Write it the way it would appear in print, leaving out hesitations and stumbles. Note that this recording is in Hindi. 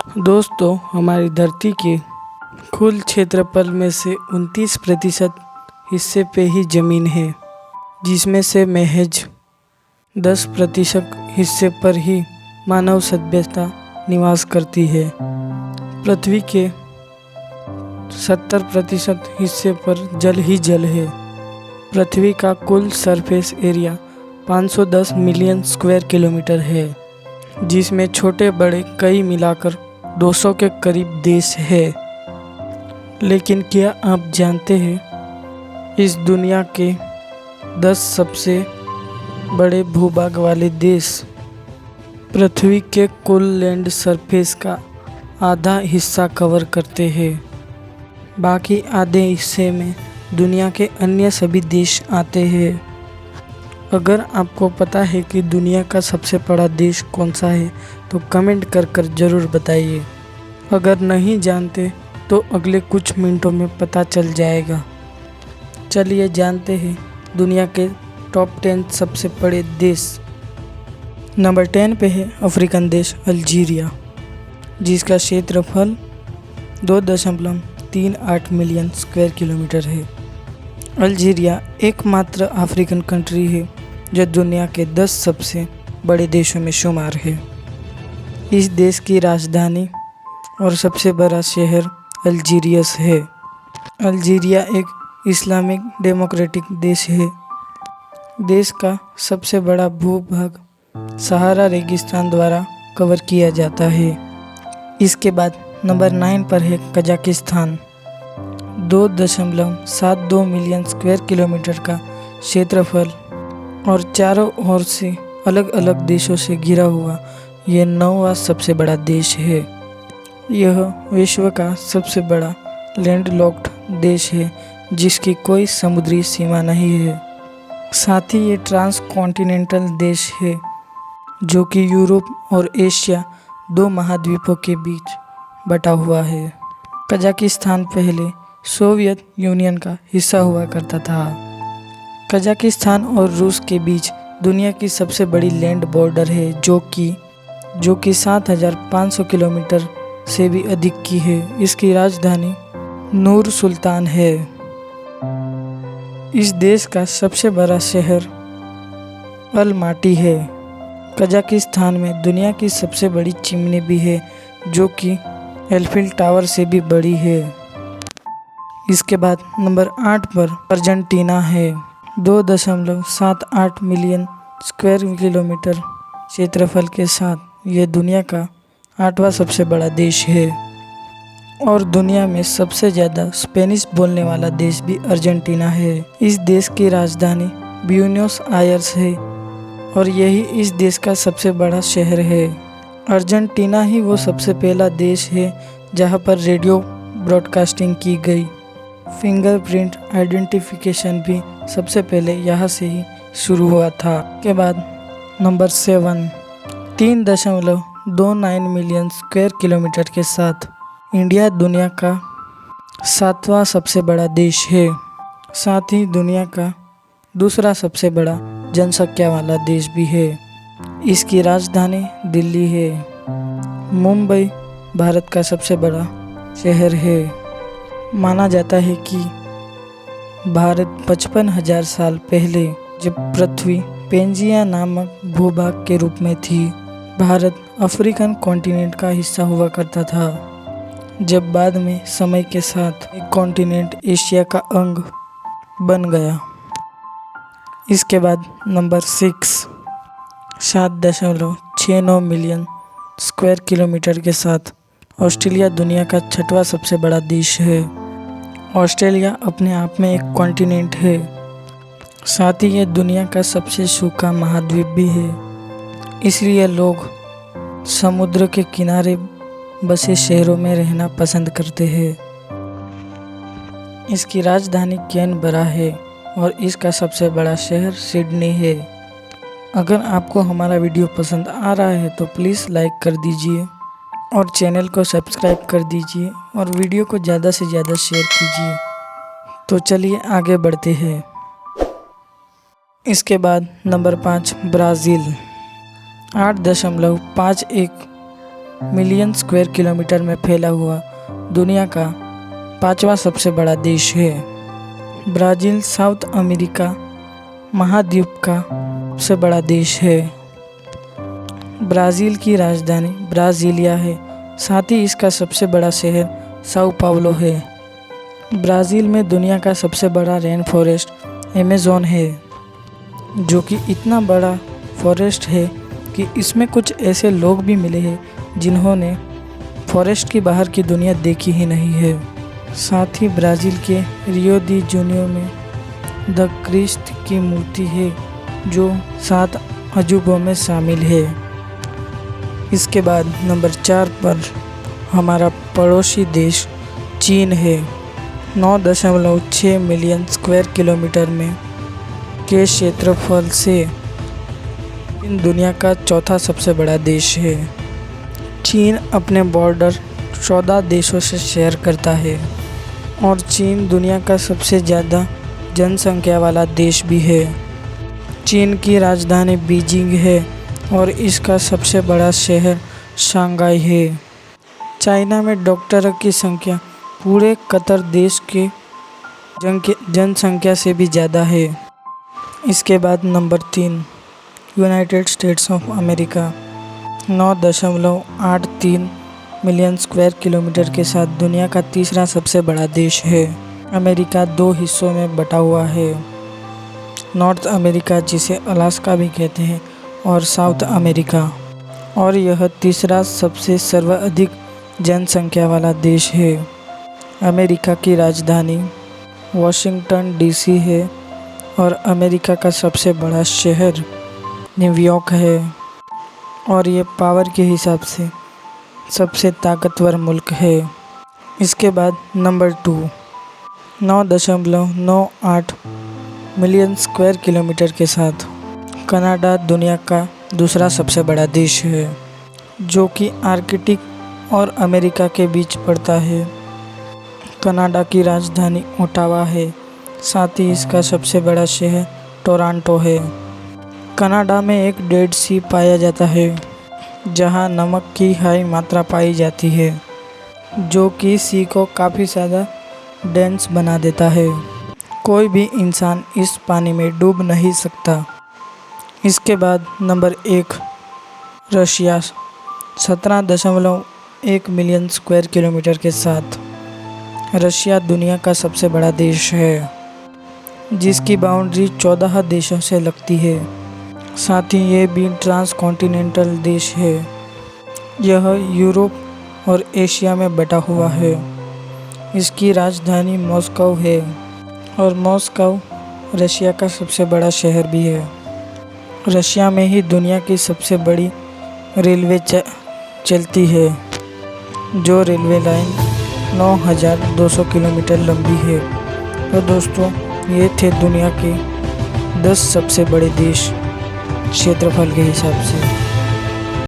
दोस्तों, हमारी धरती के कुल क्षेत्रफल में से 29% हिस्से पे ही ज़मीन है, जिसमें से महज 10% हिस्से पर ही मानव सभ्यता निवास करती है। पृथ्वी के 70% हिस्से पर जल ही जल है। पृथ्वी का कुल surface area 510 million square kilometre है, जिसमें छोटे बड़े कई मिलाकर 200 के करीब देश है। लेकिन क्या आप जानते हैं, इस दुनिया के 10 सबसे बड़े भूभाग वाले देश पृथ्वी के कुल लैंड सरफेस का आधा हिस्सा कवर करते हैं। बाकी आधे हिस्से में दुनिया के अन्य सभी देश आते हैं। अगर आपको पता है कि दुनिया का सबसे बड़ा देश कौन सा है तो कमेंट कर ज़रूर बताइए। अगर नहीं जानते तो अगले कुछ मिनटों में पता चल जाएगा। चलिए जानते हैं दुनिया के टॉप 10 सबसे बड़े देश। नंबर 10 पे है अफ्रीकन देश अल्जीरिया, जिसका क्षेत्रफल 2.38 मिलियन स्क्वायर किलोमीटर है। अल्जीरिया एकमात्र अफ्रीकन कंट्री है जो दुनिया के 10 सबसे बड़े देशों में शुमार है। इस देश की राजधानी और सबसे बड़ा शहर अल्जीरियस है। अल्जीरिया एक इस्लामिक डेमोक्रेटिक देश है। देश का सबसे बड़ा भूभाग सहारा रेगिस्तान द्वारा कवर किया जाता है। इसके बाद नंबर 9 पर है कजाकिस्तान। 2.72 मिलियन स्क्वायर किलोमीटर का क्षेत्रफल और चारों ओर से अलग अलग देशों से घिरा हुआ यह 9वां सबसे बड़ा देश है। यह विश्व का सबसे बड़ा लैंडलॉक्ड देश है, जिसकी कोई समुद्री सीमा नहीं है। साथ ही ये ट्रांस कॉन्टिनेंटल देश है, जो कि यूरोप और एशिया 2 महाद्वीपों के बीच बटा हुआ है। कजाकिस्तान पहले सोवियत यूनियन का हिस्सा हुआ करता था। कजाकिस्तान और रूस के बीच दुनिया की सबसे बड़ी लैंड बॉर्डर है, जो कि 7,500 किलोमीटर से भी अधिक की है। इसकी राजधानी नूर सुल्तान है। इस देश का सबसे बड़ा शहर अलमाटी है। कजाकिस्तान में दुनिया की सबसे बड़ी चिमनी भी है, जो कि एल्फिल टावर से भी बड़ी है। इसके बाद नंबर 8 पर अर्जेंटीना है। 2.78 मिलियन स्क्वायर किलोमीटर क्षेत्रफल के साथ यह दुनिया का 8वां सबसे बड़ा देश है। और दुनिया में सबसे ज़्यादा स्पेनिश बोलने वाला देश भी अर्जेंटीना है। इस देश की राजधानी ब्यूनोस आयर्स है और यही इस देश का सबसे बड़ा शहर है। अर्जेंटीना ही वो सबसे पहला देश है जहाँ पर रेडियो ब्रॉडकास्टिंग की गई। फिंगरप्रिंट आइडेंटिफिकेशन भी सबसे पहले यहाँ से ही शुरू हुआ था। के बाद नंबर 7 3.29 मिलियन स्क्वायर किलोमीटर के साथ इंडिया दुनिया का 7वां सबसे बड़ा देश है। साथ ही दुनिया का दूसरा सबसे बड़ा जनसंख्या वाला देश भी है। इसकी राजधानी दिल्ली है। मुंबई भारत का सबसे बड़ा शहर है। माना जाता है कि भारत 55,000 साल पहले, जब पृथ्वी पेंजिया नामक भूभाग के रूप में थी, भारत अफ्रीकन कॉन्टिनेंट का हिस्सा हुआ करता था। जब बाद में समय के साथ एक कॉन्टिनेंट एशिया का अंग बन गया। इसके बाद नंबर 6 7.69 मिलियन स्क्वायर किलोमीटर के साथ ऑस्ट्रेलिया दुनिया का 6वां सबसे बड़ा देश है। ऑस्ट्रेलिया अपने आप में एक कॉन्टिनेंट है। साथ ही यह दुनिया का सबसे सूखा महाद्वीप भी है, इसलिए लोग समुद्र के किनारे बसे शहरों में रहना पसंद करते हैं। इसकी राजधानी कैनबरा है और इसका सबसे बड़ा शहर सिडनी है। अगर आपको हमारा वीडियो पसंद आ रहा है तो प्लीज़ लाइक कर दीजिए और चैनल को सब्सक्राइब कर दीजिए और वीडियो को ज़्यादा से ज़्यादा शेयर कीजिए। तो चलिए आगे बढ़ते हैं। इसके बाद number 5 Brazil. 8.51 million square kilometre में फैला हुआ दुनिया का 5वां सबसे बड़ा देश है। ब्राज़ील साउथ अमेरिका महाद्वीप का सबसे बड़ा देश है। ब्राज़ील की राजधानी ब्राज़ीलिया है, साथ ही इसका सबसे बड़ा शहर साओ पाउलो है। ब्राज़ील में दुनिया का सबसे बड़ा रेन फॉरेस्ट अमेज़न है, जो कि इतना बड़ा फॉरेस्ट है कि इसमें कुछ ऐसे लोग भी मिले हैं जिन्होंने फॉरेस्ट की बाहर की दुनिया देखी ही नहीं है। साथ ही ब्राज़ील के रियो दी जेनेरियो में द क्रिस्ट की मूर्ति है, जो 7 अजूबों में शामिल है। इसके बाद नंबर 4 पर हमारा पड़ोसी देश चीन है। 9.6 मिलियन स्क्वायर किलोमीटर में के क्षेत्रफल से चीन दुनिया का चौथा सबसे बड़ा देश है। चीन अपने बॉर्डर 14 देशों से शेयर करता है और चीन दुनिया का सबसे ज़्यादा जनसंख्या वाला देश भी है। चीन की राजधानी बीजिंग है और इसका सबसे बड़ा शहर शंघाई है। चाइना में डॉक्टरों की संख्या पूरे कतर देश के जनसंख्या से भी ज़्यादा है। इसके बाद number 3 United states of America 9.83 million square kilometre के साथ दुनिया का तीसरा सबसे बड़ा देश है। अमेरिका 2 हिस्सों में बटा हुआ है, नॉर्थ अमेरिका जिसे अलास्का भी कहते हैं और साउथ अमेरिका, और यह तीसरा सबसे सर्वाधिक जनसंख्या वाला देश है। अमेरिका की राजधानी वाशिंगटन डीसी है और अमेरिका का सबसे बड़ा शहर न्यूयॉर्क है, और ये पावर के हिसाब से सबसे ताकतवर मुल्क है। इसके बाद नंबर 2 9.98 मिलियन स्क्वायर किलोमीटर के साथ कनाडा दुनिया का दूसरा सबसे बड़ा देश है, जो कि आर्कटिक और अमेरिका के बीच पड़ता है। कनाडा की राजधानी ओटावा है, साथ ही इसका सबसे बड़ा शहर टोरंटो है। कनाडा में एक डेड सी पाया जाता है, जहां नमक की हाई मात्रा पाई जाती है, जो कि सी को काफ़ी ज़्यादा डेंस बना देता है। कोई भी इंसान इस पानी में डूब नहीं सकता। इसके बाद number 1 Russia 17.1 million square kilometre के साथ रशिया दुनिया का सबसे बड़ा देश है, जिसकी बाउंड्री 14 देशों से लगती है। साथ ही ये भी ट्रांसकॉन्टिनेंटल देश है। यह यूरोप और एशिया में बटा हुआ है। इसकी राजधानी मॉस्को है और मॉस्को रशिया का सबसे बड़ा शहर भी है। रशिया में ही दुनिया की सबसे बड़ी रेलवे चलती है, जो रेलवे लाइन 9,200 किलोमीटर लंबी है। तो दोस्तों, ये थे दुनिया के 10 सबसे बड़े देश क्षेत्रफल के हिसाब से।